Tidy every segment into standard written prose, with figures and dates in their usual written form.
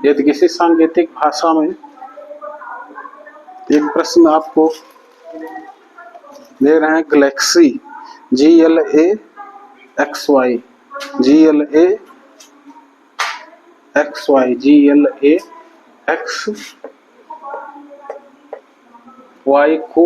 यदि किसी सांकेतिक भाषा में एक प्रश्न आपको दे रहे हैं गैलेक्सी GLAXY GLAXY को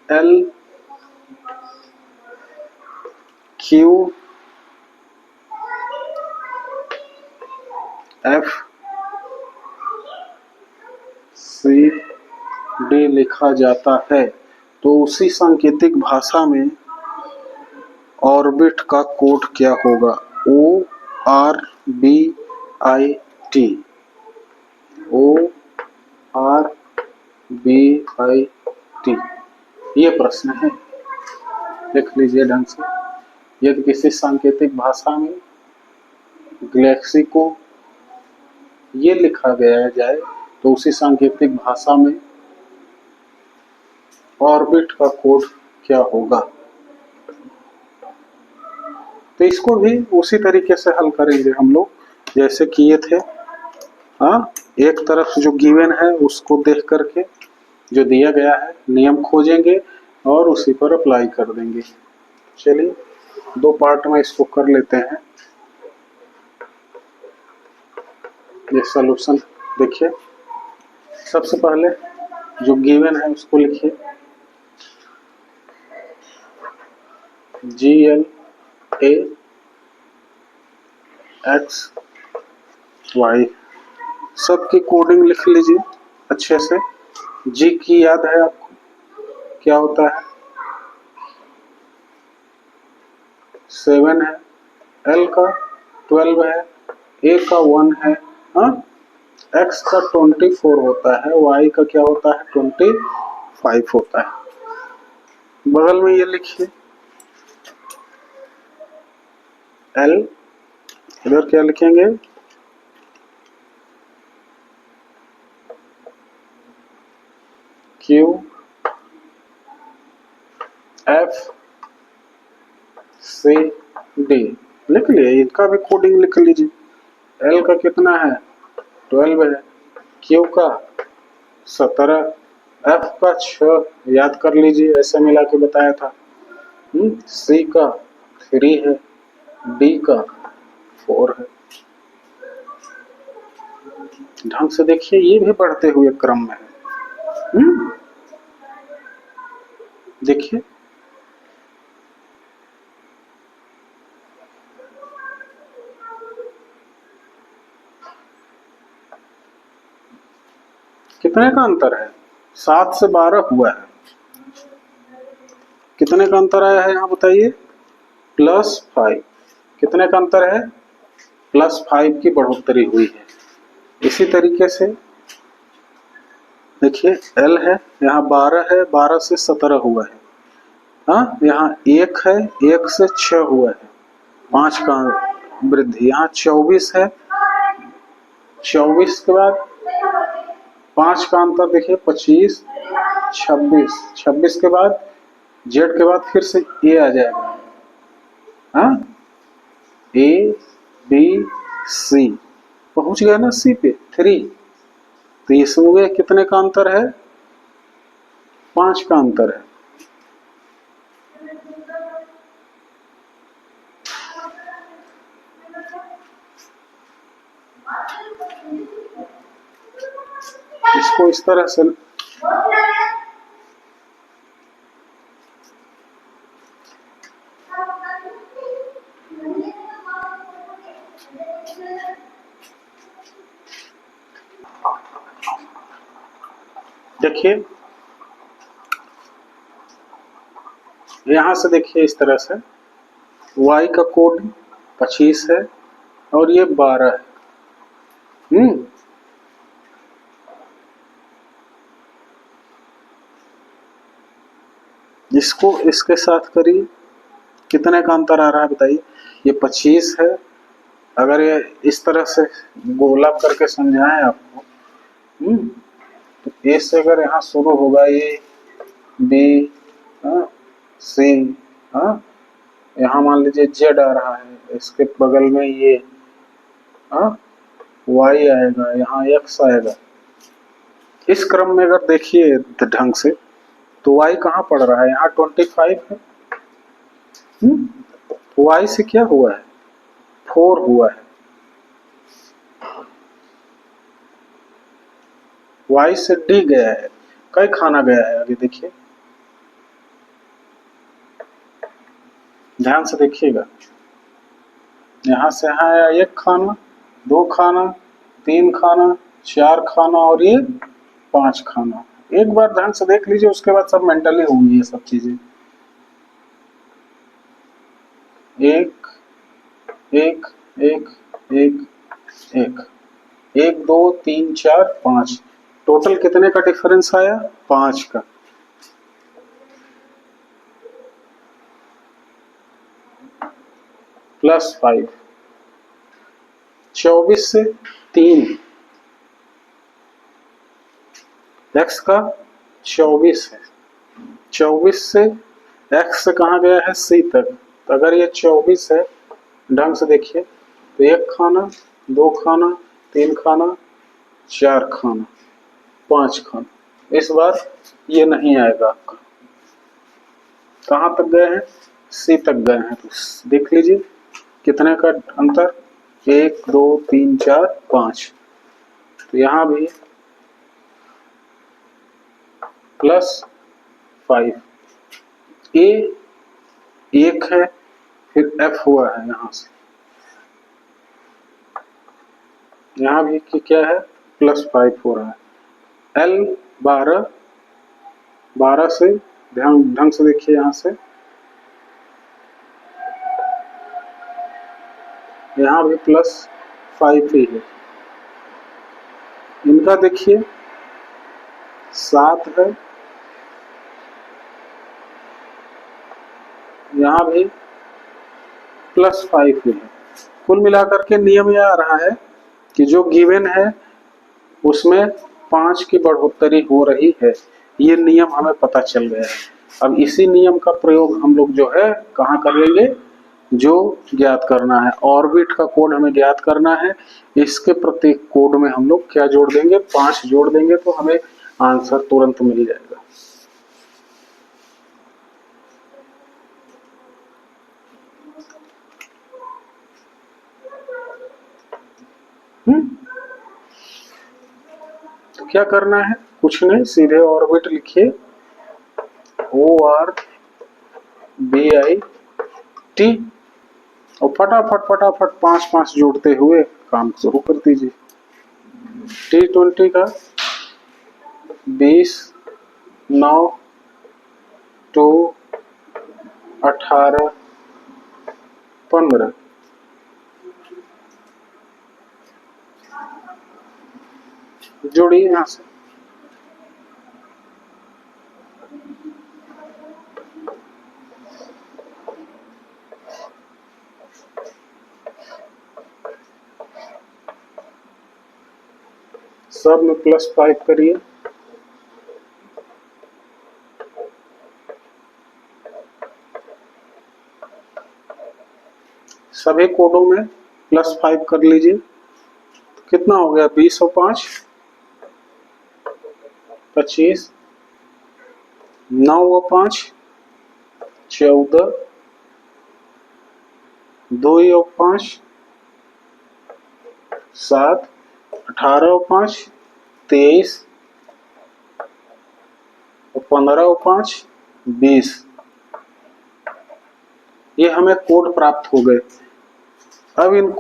LQFCD लिखा जाता है, तो उसी सांकेतिक भाषा में ऑर्बिट का कोड क्या होगा? ORBIT। ये प्रश्न है, लिख लीजिए ढंग से। यदि किसी सांकेतिक भाषा में गैलेक्सी को ये लिखा गया जाए तो उसी सांकेतिक भाषा में ऑर्बिट का कोड क्या होगा? तो इसको भी उसी तरीके से हल करेंगे हम लोग जैसे किए थे। एक तरफ जो गिवन है उसको देख करके जो दिया गया है नियम खोजेंगे और उसी पर अप्लाई कर देंगे। चलिए 2 पार्ट में इसको कर लेते हैं। ये सॉल्यूशन देखिए, सबसे पहले जो गिवन है उसको लिखिए GLAXY। सबकी कोडिंग लिख लीजिए अच्छे से। जी की याद है आपको क्या होता है? 7 है, L का 12 है, A का 1 है, X का 24 होता है, Y का क्या होता है? 25 होता है। बगल में ये लिखिए L, इधर क्या लिखेंगे? Q F C D लिख लिए। इनका भी कोडिंग लिख लीजिए। L का कितना है? 12 है, Q का 17, F का 6 याद कर लीजिए, ऐसे मिला के बताया था। C का 3 है, D का 4 है। ढंग से देखिए, ये भी बढ़ते हुए क्रम में है। देखिए कितने का अंतर है? 7 से 12 हुआ है। कितने का अंतर आया है यहाँ बताइए? +5। कितने का अंतर है? +5 की बढ़ोतरी हुई है। इसी तरीके से देखिए L है, यहाँ 12 है, 12 से 17 हुआ है। यहाँ 1 है, 1 से 6 हुआ है, 5 का वृद्धि। यहाँ 24 है, 24 के बाद 5 का अंतर देखिए 25, 26, 26 के बाद Z के बाद फिर से A आ जाएगा। A B C पहुंच गया ना C पे 3। तो इसमें कितने का अंतर है? 5 का अंतर है। इसको इस तरह से देखिए, यहां से देखिए इस तरह से Y का कोड 25 है और ये 12 है। इसको इसके साथ करिए, कितने का अंतर आ रहा है बताइए? ये 25 है। अगर ये इस तरह से गोला करके समझाएं आपको, तो ए से अगर यहाँ शुरू होगा ये B, सी, हाँ, यहाँ मान लीजिए जेड आ रहा है, इसके बगल में ये हाँ वाई आएगा, यहाँ एक्स आएगा। इस क्रम में अगर देखिए ढंग से तो वाई कहाँ पड़ रहा है, यहाँ 25 है। वाई से क्या हुआ है, 4 हुआ है। वाई से डी गया है, कई खाना गया है, आगे देखिए, ध्यान से देखिएगा। यहाँ से यहाँ आया 1 खाना, 2 खाना, 3 खाना, 4 खाना और ये 5 खाना। एक बार ध्यान से देख लीजिए, उसके बाद सब मेंटली होंगी ये सब चीजें। 1 1 1 1 1 1 2 3 4 5, टोटल कितने का डिफरेंस आया, 5 का। +5, 24 से 3, x का 24 है, 24 से x से कहाँ गया है, c तक। तो अगर ये 24 है, ढंग से देखिए, तो 1 खाना, 2 खाना, 3 खाना, 4 खाना, 5 खाना। इस बार ये नहीं आएगा आपका, कहाँ तक गए हैं, सी तक गए हैं। तो देख लीजिए कितने का अंतर, 1 2 3 4 5। तो यहाँ भी +5, ए 1 है, फिर एफ हुआ है यहाँ से, यहाँ भी कि क्या है, +5 हो रहा है। एल 12, 12 से ध्यान ढंग से देखिए, यहाँ से यहाँ भी +5 ही है। इनका देखिए 7 है, यहाँ भी +5 ही है। कुल मिलाकर के नियम यह आ रहा है कि जो गिवन है उसमें 5 की बढ़ोतरी हो रही है, ये नियम हमें पता चल गया है। अब इसी नियम का प्रयोग हम लोग जो है कहाँ करेंगे, जो ज्ञात करना है, ऑर्बिट का कोड हमें ज्ञात करना है। इसके प्रत्येक कोड में हम लोग क्या जोड़ देंगे, 5 जोड़ देंगे, तो हमें आंसर तुरंत मिल जाएगा। तो क्या करना है, कुछ नहीं, सीधे ऑर्बिट लिखिए, ORBIT, और फटाफट फटाफट 5 जोड़ते हुए काम शुरू कर दीजिए। T20 का 20 9 2 18 15, जोड़िए यहां से। सब में +5 करिए, सभी कोडों में +5 कर लीजिए। तो कितना हो गया, 20 और 5 25, 9 और 5 14, 2 और 5 7, 18 और 5 23, और 15 और 5 20। ये हमें कोड प्राप्त हो गए। अब इन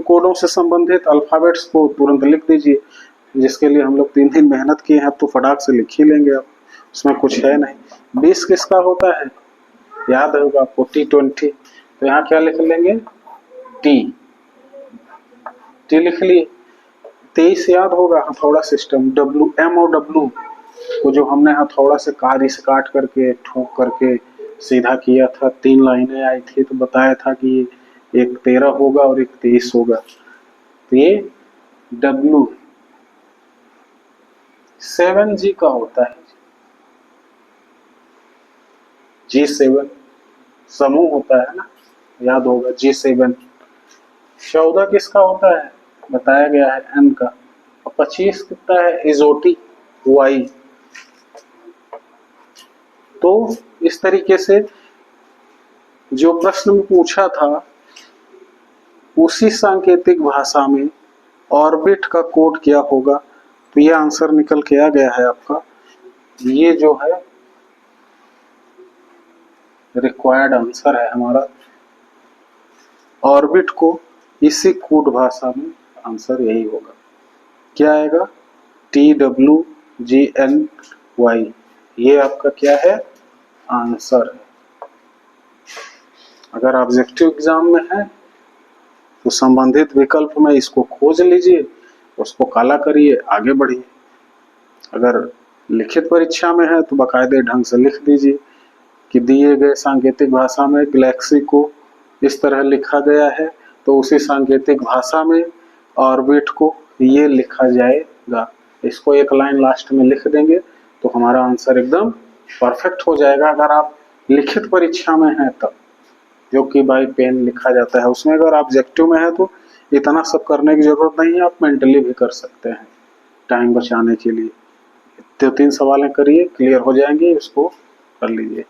कोडों से संबंधित अल्फाबेट्स को तुरंत लिख दीजिए, जिसके लिए हम लोग 3 दिन मेहनत किए हैं, तो फटाक से लिख ही लेंगे आप, उसमें कुछ है नहीं। 20 किसका होता है, याद होगा आपको, T20। तो यहाँ क्या लिख लेंगे, टी लिख लिए। 23 याद होगा, हथौड़ा सिस्टम, M और W को जो हमने हथौड़ा से काट करके ठोक करके सीधा किया था, 3 लाइनें आई थी, तो बताया था कि एक 13 होगा और एक 23 होगा। तो ये W 7G का होता है, G7 समूह होता है ना, याद होगा G7। 14 किसका होता है, बताया गया है N का। और 25 कितना है, इजोटी Y। तो इस तरीके से जो प्रश्न में पूछा था उसी सांकेतिक भाषा में ऑर्बिट का कोड क्या होगा, तो ये आंसर निकल के आ गया है आपका। ये जो है रिक्वायर्ड आंसर है हमारा। ऑर्बिट को इसी कोड भाषा में आंसर यही होगा। क्या आएगा, TWGNY। ये आपका क्या है, आंसर है। अगर ऑब्जेक्टिव एग्जाम में है तो संबंधित विकल्प में इसको खोज लीजिए, उसको काला करिए, आगे बढ़िए। अगर लिखित परीक्षा में है तो बाकायदे ढंग से लिख दीजिए कि दिए गए सांकेतिक भाषा में गैलेक्सी को इस तरह लिखा गया है, तो उसी सांकेतिक भाषा में ऑर्बिट को ये लिखा जाएगा। इसको एक लाइन लास्ट में लिख देंगे तो हमारा आंसर एकदम परफेक्ट हो जाएगा। अगर आप लिखित परीक्षा में है तब, जो कि बाई पेन लिखा जाता है, उसमें अगर ऑब्जेक्टिव में है तो इतना सब करने की जरूरत नहीं है, आप मेंटली भी कर सकते हैं टाइम बचाने के लिए। 2-3 सवालें करिए, क्लियर हो जाएंगे, इसको कर लीजिए।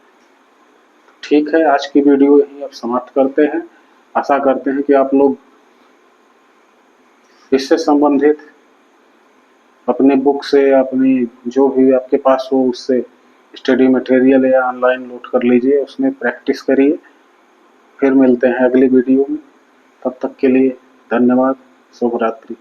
ठीक है, आज की वीडियो यही अब समाप्त करते हैं। आशा करते हैं कि आप लोग इससे संबंधित अपने बुक से, अपनी जो भी आपके पास हो उससे स्टडी मटेरियल या ऑनलाइन लोड कर लीजिए, उसमें प्रैक्टिस करिए। फिर मिलते हैं अगली वीडियो में, तब तक के लिए धन्यवाद, शुभ रात्रि।